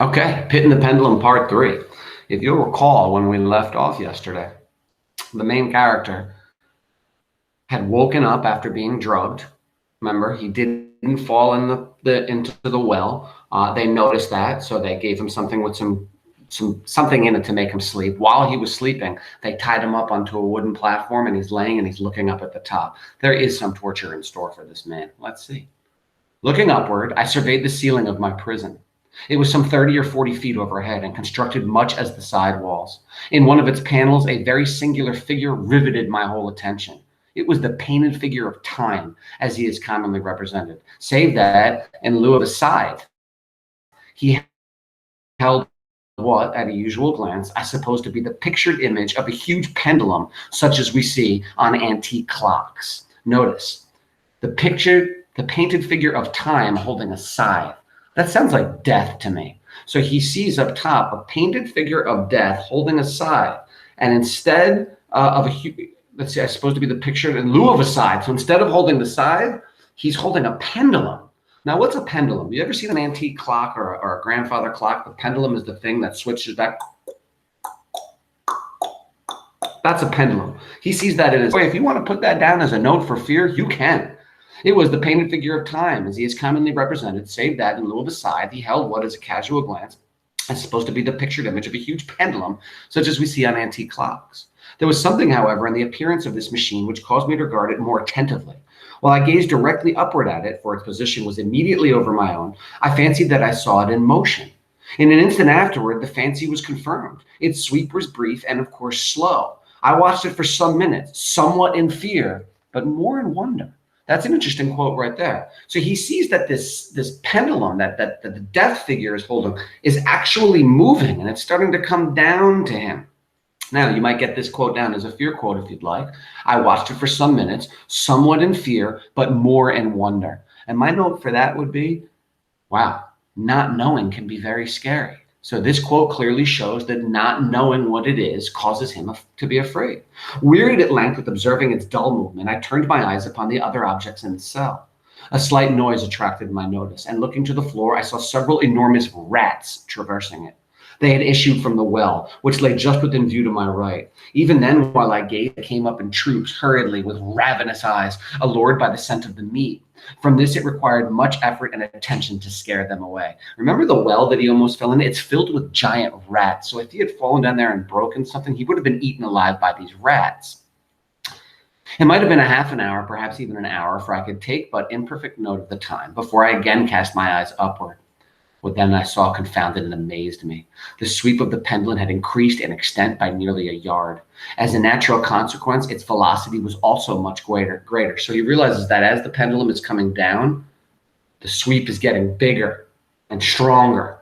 Okay, Pit and the Pendulum Part 3. If you'll recall, when we left off yesterday, the main character had woken up after being drugged. Remember, he didn't fall into the well. They noticed that, so they gave him something with something in it to make him sleep. While he was sleeping, they tied him up onto a wooden platform, and he's laying and he's looking up at the top. There is some torture in store for this man. Let's see. Looking upward, I surveyed the ceiling of my prison. It was some 30 or 40 feet overhead and constructed much as the side walls. In one of its panels, a very singular figure riveted my whole attention. It was the painted figure of Time, as he is commonly represented, save that, in lieu of a scythe, he held what, at a usual glance, I suppose to be the pictured image of a huge pendulum, such as we see on antique clocks. Notice, the painted figure of Time holding a scythe. That sounds like death to me. So he sees up top a painted figure of death holding a scythe, and instead of let's say, I supposed to be the picture in lieu of a scythe. So instead of holding the scythe, he's holding a pendulum. Now, what's a pendulum? You ever seen an antique clock or a grandfather clock? The pendulum is the thing that switches back. That's a pendulum. He sees that in his way. If you want to put that down as a note for fear, you can. It was the painted figure of Time, as he is commonly represented, save that in lieu of a scythe, he held what, as a casual glance, is supposed to be the pictured image of a huge pendulum, such as we see on antique clocks. There was something, however, in the appearance of this machine which caused me to regard it more attentively. While I gazed directly upward at it, for its position was immediately over my own, I fancied that I saw it in motion. In an instant afterward, the fancy was confirmed. Its sweep was brief and, of course, slow. I watched it for some minutes, somewhat in fear, but more in wonder. That's an interesting quote right there. So he sees that this pendulum that the death figure is holding is actually moving, and it's starting to come down to him. Now, you might get this quote down as a fear quote if you'd like. I watched it for some minutes, somewhat in fear, but more in wonder. And my note for that would be, wow, not knowing can be very scary. So this quote clearly shows that not knowing what it is causes him to be afraid. Wearied at length with observing its dull movement, I turned my eyes upon the other objects in the cell. A slight noise attracted my notice, and looking to the floor, I saw several enormous rats traversing it. They had issued from the well, which lay just within view to my right. Even then, while I gazed, they came up in troops, hurriedly, with ravenous eyes, allured by the scent of the meat. From this, it required much effort and attention to scare them away. Remember the well that he almost fell in? It's filled with giant rats. So if he had fallen down there and broken something, he would have been eaten alive by these rats. It might have been a half an hour, perhaps even an hour, for I could take but imperfect note of the time before I again cast my eyes upward. What then I saw confounded and amazed me. The sweep of the pendulum had increased in extent by nearly a yard. As a natural consequence, its velocity was also much greater. So he realizes that as the pendulum is coming down, the sweep is getting bigger and stronger.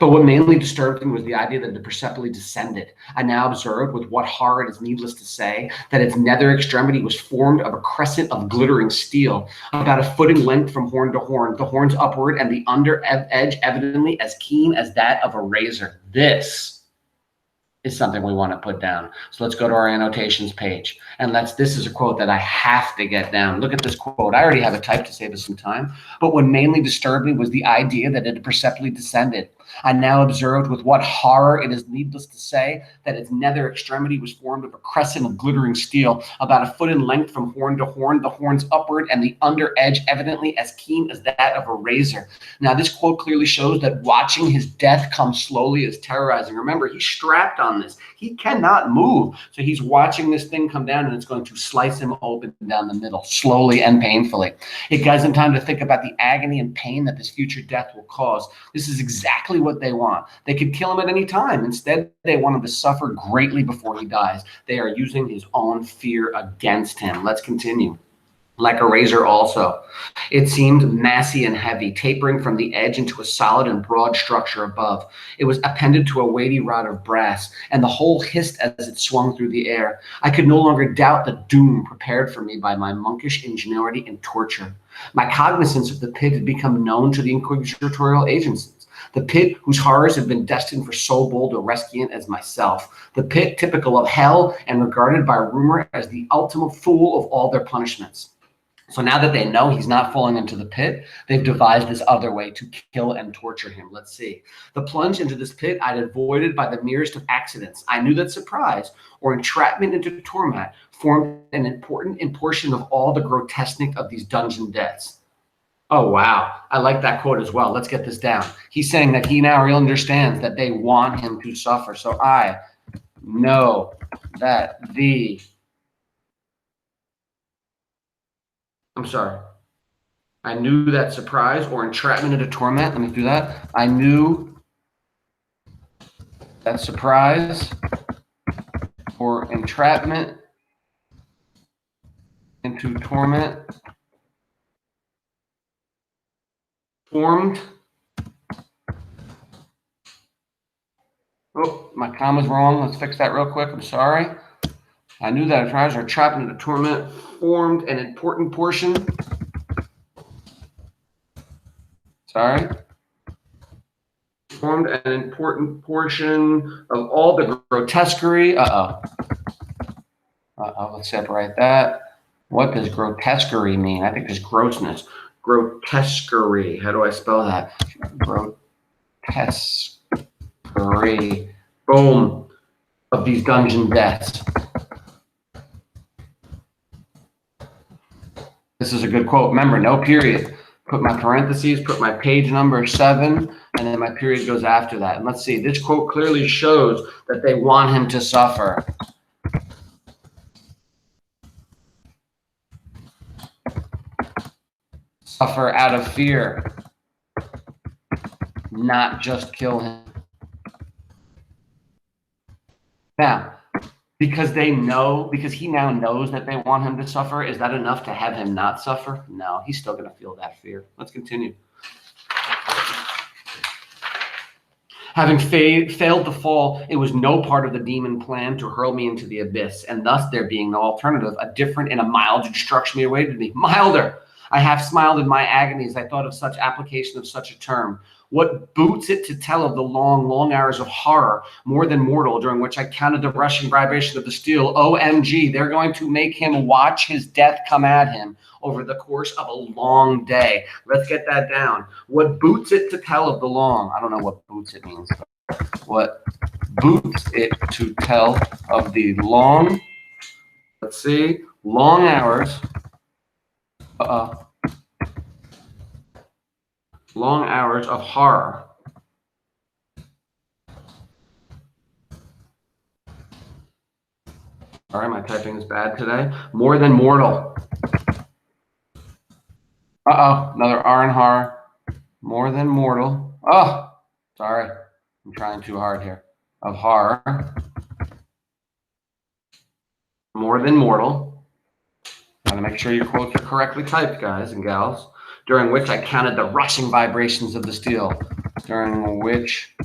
But what mainly disturbed him was the idea that it perceptibly descended. I now observed, with what horror it is needless to say, that its nether extremity was formed of a crescent of glittering steel, about a foot in length from horn to horn, the horns upward and the under edge evidently as keen as that of a razor. This is something we want to put down. So let's go to our annotations page. And this is a quote that I have to get down. Look at this quote. I already have it typed to save us some time. But what mainly disturbed me was the idea that it had perceptibly descended. I now observed with what horror it is needless to say that its nether extremity was formed of a crescent of glittering steel, about a foot in length from horn to horn, the horns upward and the under edge evidently as keen as that of a razor. Now, this quote clearly shows that watching his death come slowly is terrorizing. Remember, he's strapped on this. He cannot move. So he's watching this thing come down, and it's going to slice him open down the middle, slowly and painfully. It gives him time to think about the agony and pain that this future death will cause. This is exactly what they want. They could kill him at any time. Instead, they want him to suffer greatly before he dies. They are using his own fear against him. Let's continue. Like a razor also. It seemed massy and heavy, tapering from the edge into a solid and broad structure above. It was appended to a weighty rod of brass, and the whole hissed as it swung through the air. I could no longer doubt the doom prepared for me by my monkish ingenuity and torture. My cognizance of the pit had become known to the inquisitorial agencies. The pit whose horrors had been destined for so bold a rescuant as myself. The pit typical of hell and regarded by rumor as the ultimate fool of all their punishments. So now that they know he's not falling into the pit, they've devised this other way to kill and torture him. Let's see. The plunge into this pit I'd avoided by the merest of accidents. I knew that surprise or entrapment into torment formed an important portion of all the grotesqueness of these dungeon deaths. Oh, wow. I like that quote as well. Let's get this down. He's saying that he now really understands that they want him to suffer. So I know that I knew that surprise or entrapment into torment. Let me do that. I knew that surprise or entrapment into torment formed. Oh, my comma's wrong. Let's fix that real quick. I'm sorry. I knew that surprise or entrapment into torment formed an important portion. Formed an important portion of all the grotesquerie. Let's separate that. What does grotesquerie mean? I think it's grossness. Grotesquerie. How do I spell that? Grotesquerie. Boom. Of these dungeon deaths. This is a good quote. Remember, no period. Put my parentheses, put my page number 7, and then my period goes after that. And let's see, this quote clearly shows that they want him to suffer. Suffer out of fear, not just kill him. Now, because he now knows that they want him to suffer, is that enough to have him not suffer? No, he's still going to feel that fear. Let's continue. Having failed to fall, it was no part of the demon plan to hurl me into the abyss, and thus there being no alternative, a different and a milder destruction awaited me. Milder! I half smiled in my agony as I thought of such application of such a term. What boots it to tell of the long, long hours of horror, more than mortal, during which I counted the rushing vibration of the steel. OMG, they're going to make him watch his death come at him over the course of a long day. Let's get that down. What boots it to tell of the long? I don't know what boots it means. What boots it to tell of the long, let's see, long hours. Long hours of horror. Sorry, my typing is bad today. More than mortal. Another R in horror. More than mortal. Oh, sorry. I'm trying too hard here. Of horror. More than mortal. Gotta make sure your quotes are correctly typed, guys and gals. During which I counted the rushing vibrations of the steel. During which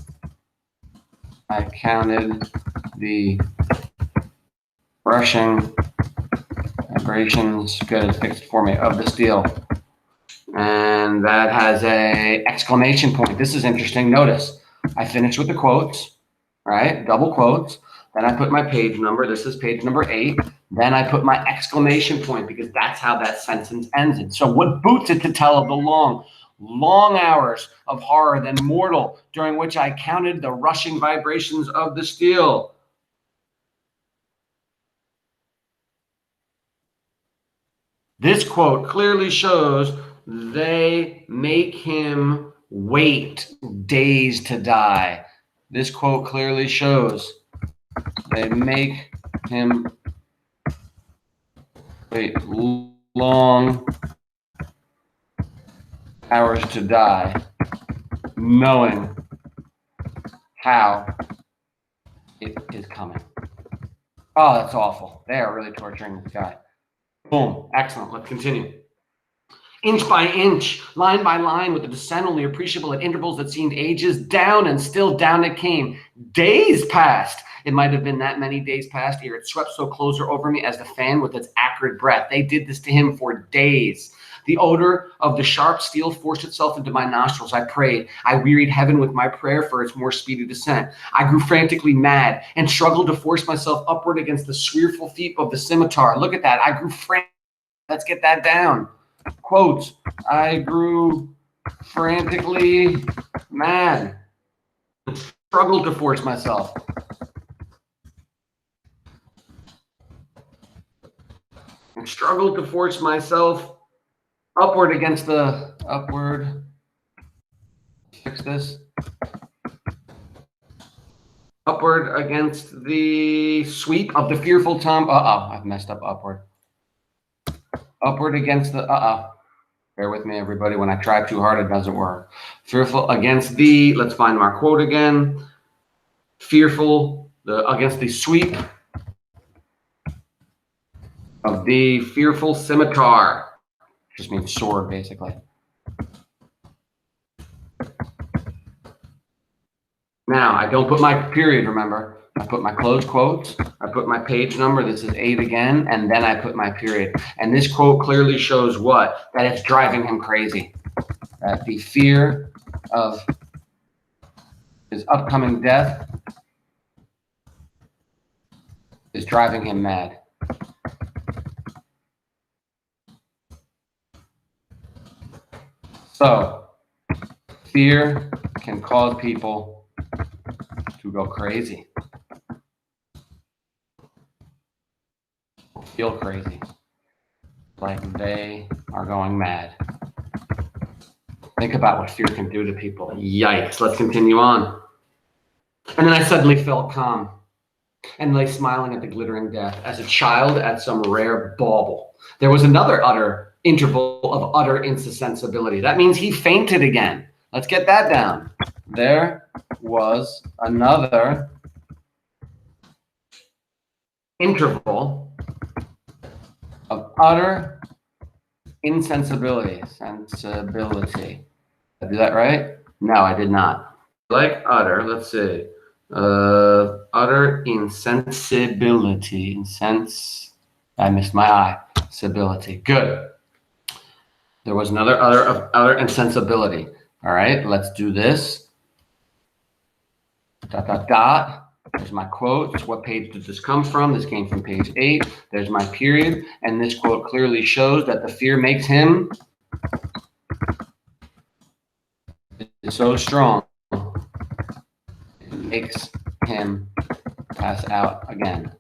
I counted the rushing vibrations, good, it's fixed for me, of the steel. And that has a exclamation point. This is interesting. Notice, I finished with the quotes, right? Double quotes. Then I put my page number. This is page number 8. Then I put my exclamation point because that's how that sentence ended. So what boots it to tell of the long, long hours of horror than mortal, during which I counted the rushing vibrations of the steel. This quote clearly shows they make him wait days to die. This quote clearly shows they make him wait long hours to die, knowing how it is coming. Oh, that's awful. They are really torturing this guy. Boom. Excellent. Let's continue. Inch by inch, line by line, with a descent only appreciable at intervals that seemed ages, down and still down it came. Days passed. It might have been that many days passed ere it swept so closer over me as the fan with its acrid breath. They did this to him for days. The odor of the sharp steel forced itself into my nostrils. I prayed. I wearied heaven with my prayer for its more speedy descent. I grew frantically mad and struggled to force myself upward against the swearful feet of the scimitar. Look at that. I grew frantic Let's get that down. Quotes, I grew frantically mad. Struggled to force myself. I struggled to force myself upward against the upward. Fix this. Upward against the sweep of the fearful tom. I've messed up upward. Upward against the Bear with me, everybody. When I try too hard, it doesn't work. Fearful against the, let's find my quote again. Fearful against the sweep of the fearful scimitar. Just means sword, basically. Now, I don't put my period, remember. I put my closed quotes, I put my page number, this is 8 again, and then I put my period. And this quote clearly shows what? That it's driving him crazy. That the fear of his upcoming death is driving him mad. So, fear can cause people to go crazy. Feel crazy. Like they are going mad. Think about what fear can do to people. Yikes. Let's continue on. And then I suddenly felt calm and lay smiling at the glittering death as a child at some rare bauble. There was another interval of utter insensibility. That means he fainted again. Let's get that down. There was another interval of utter insensibility. Sensibility. Did I do that right? No, I did not. Like utter, let's see. Utter insensibility. I missed my I. Civility. Good. There was another utter insensibility. All right, let's do this. Dot, dot, dot. There's my quote. What page did this come from? This came from page 8. There's my period. And this quote clearly shows that the fear makes him so strong. It makes him pass out again.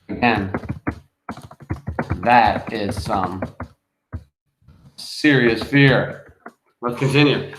Again, that is some serious fear. Let's continue.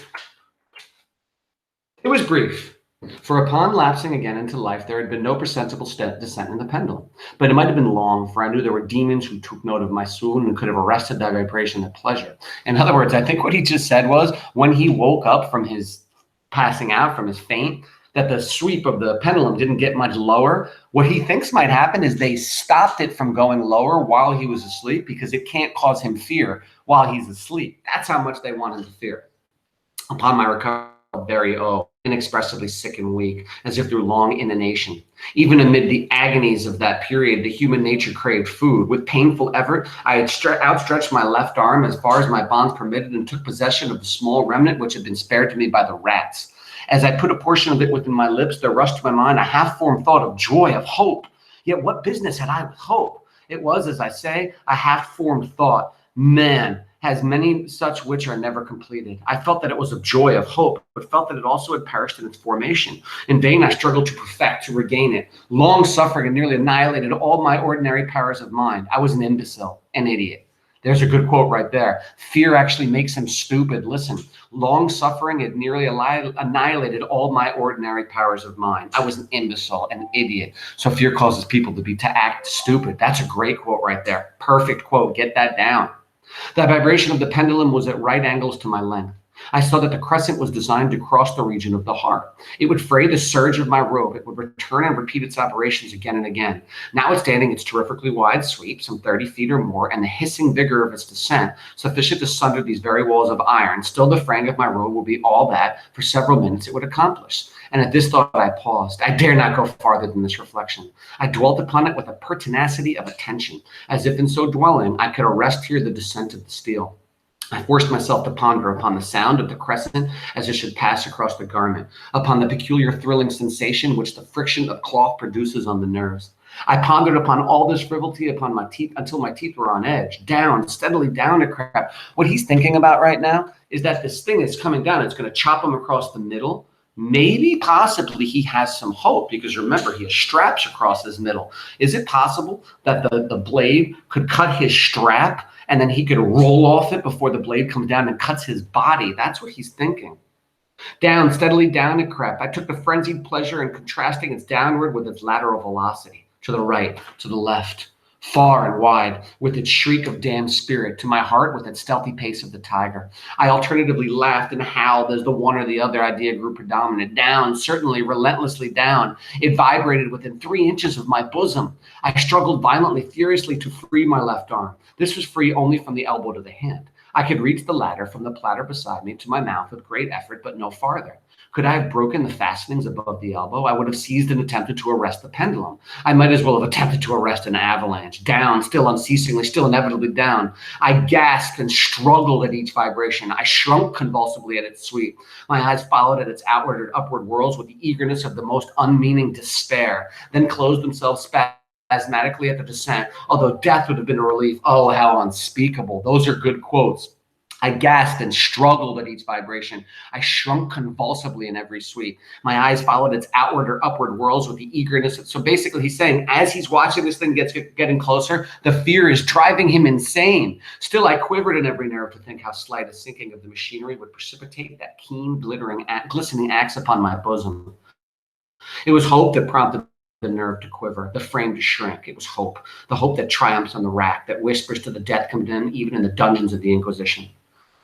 It was brief, for upon lapsing again into life, there had been no perceptible descent in the pendulum. But it might have been long, for I knew there were demons who took note of my swoon and could have arrested that vibration at pleasure. In other words, I think what he just said was, when he woke up from his passing out, from his faint, that the sweep of the pendulum didn't get much lower. What he thinks might happen is they stopped it from going lower while he was asleep because it can't cause him fear while he's asleep. That's how much they want him to fear. Upon my recovery, very inexpressibly sick and weak, as if through long inanition. Even amid the agonies of that period, the human nature craved food. With painful effort, I had outstretched my left arm as far as my bonds permitted and took possession of the small remnant which had been spared to me by the rats. As I put a portion of it within my lips, there rushed to my mind a half-formed thought of joy, of hope. Yet what business had I with hope? It was, as I say, a half-formed thought. Man has many such which are never completed. I felt that it was a joy of hope, but felt that it also had perished in its formation. In vain I struggled to perfect, to regain it. Long suffering had nearly annihilated all my ordinary powers of mind. I was an imbecile, an idiot. There's a good quote right there. Fear actually makes him stupid. Listen, long suffering had nearly annihilated all my ordinary powers of mind. I was an imbecile, an idiot. So fear causes people to act stupid. That's a great quote right there. Perfect quote. Get that down. The vibration of the pendulum was at right angles to my length. I saw that the crescent was designed to cross the region of the heart. It would fray the surge of my rope. It would return and repeat its operations again and again. Notwithstanding its terrifically wide sweep, some 30 feet or more, and the hissing vigor of its descent, sufficient to sunder these very walls of iron, still the fraying of my rope will be all that, for several minutes, it would accomplish. And at this thought I paused. I dare not go farther than this reflection. I dwelt upon it with a pertinacity of attention, as if in so dwelling I could arrest here the descent of the steel. I forced myself to ponder upon the sound of the crescent as it should pass across the garment, upon the peculiar thrilling sensation which the friction of cloth produces on the nerves. I pondered upon all this frivolity upon my teeth until my teeth were on edge. Down, steadily down to crap. What he's thinking about right now is that this thing is coming down. It's going to chop him across the middle. Maybe, possibly, he has some hope because remember, he has straps across his middle. Is it possible that the blade could cut his strap and then he could roll off it before the blade comes down and cuts his body? That's what he's thinking. Down, steadily down it crept. I took the frenzied pleasure in contrasting its downward with its lateral velocity, to the right, to the left, far and wide, with its shriek of damned spirit, to my heart with its stealthy pace of the tiger. I alternatively laughed and howled as the one or the other idea grew predominant. Down, certainly, relentlessly down. It vibrated within 3 inches of my bosom. I struggled violently, furiously to free my left arm. This was free only from the elbow to the hand. I could reach the ladder from the platter beside me to my mouth with great effort, but no farther. Could I have broken the fastenings above the elbow? I would have seized and attempted to arrest the pendulum. I might as well have attempted to arrest an avalanche. Down, still unceasingly, still inevitably down. I gasped and struggled at each vibration. I shrunk convulsively at its sweep. My eyes followed at its outward and upward whirls with the eagerness of the most unmeaning despair, then closed themselves spasmodically at the descent, although death would have been a relief. Oh, how unspeakable. Those are good quotes. I gasped and struggled at each vibration. I shrunk convulsively in every sweep. My eyes followed its outward or upward whirls with the eagerness. So basically he's saying as he's watching this thing getting closer, the fear is driving him insane. Still, I quivered in every nerve to think how slight a sinking of the machinery would precipitate that keen, glistening axe upon my bosom. It was hope that prompted the nerve to quiver, the frame to shrink. It was hope, the hope that triumphs on the rack, that whispers to the death condemned even in the dungeons of the Inquisition.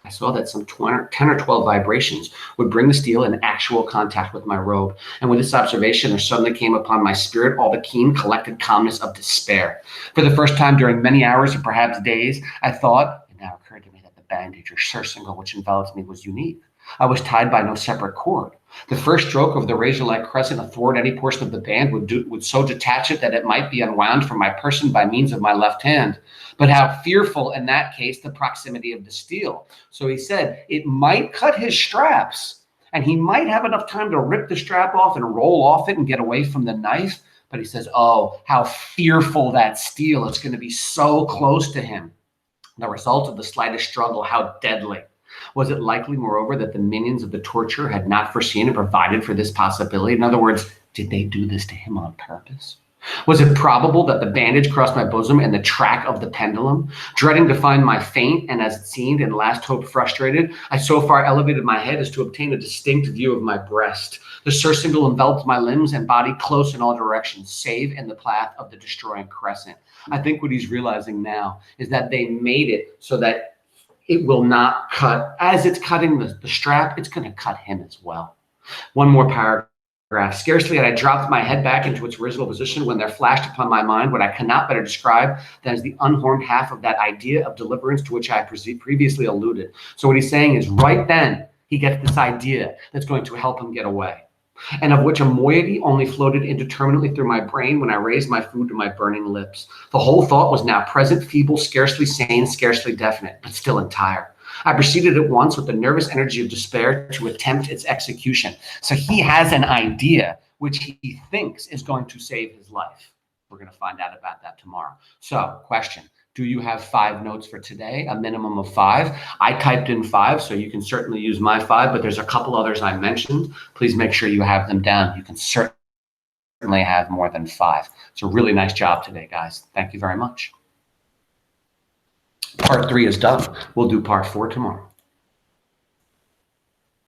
I saw that some 10 or 12 vibrations would bring the steel in actual contact with my robe. And with this observation, there suddenly came upon my spirit all the keen, collected calmness of despair. For the first time during many hours or perhaps days, I thought, it now occurred to me that the bandage or surcingle which enveloped me was unique. I was tied by no separate cord. The first stroke of the razor-like crescent athwart any portion of the band would so detach it that it might be unwound from my person by means of my left hand. But how fearful in that case the proximity of the steel. So he said it might cut his straps, and he might have enough time to rip the strap off and roll off it and get away from the knife. But he says, oh, how fearful that steel. It's going to be so close to him. The result of the slightest struggle, how deadly. Was it likely, moreover, that the minions of the torture had not foreseen and provided for this possibility? In other words, did they do this to him on purpose? Was it probable that the bandage crossed my bosom in the track of the pendulum? Dreading to find my faint, and as it seemed, in last hope frustrated, I so far elevated my head as to obtain a distinct view of my breast. The surcingle enveloped my limbs and body close in all directions, save in the path of the destroying crescent. I think what he's realizing now is that they made it so that it will not cut. As it's cutting the strap, it's going to cut him as well. One more paragraph. Scarcely had I dropped my head back into its original position when there flashed upon my mind what I cannot better describe than as the unhorned half of that idea of deliverance to which I previously alluded. So what he's saying is right then he gets this idea that's going to help him get away, and of which a moiety only floated indeterminately through my brain when I raised my food to my burning lips. The whole thought was now present, feeble, scarcely sane, scarcely definite, but still entire. I proceeded at once with the nervous energy of despair to attempt its execution. So he has an idea which he thinks is going to save his life. We're going to find out about that tomorrow. So, question. Do you have 5 notes for today? A minimum of 5. I typed in 5, so you can certainly use my 5, but there's a couple others I mentioned. Please make sure you have them down. You can certainly have more than 5. It's a really nice job today, guys. Thank you very much. Part 3 is done. We'll do part 4 tomorrow.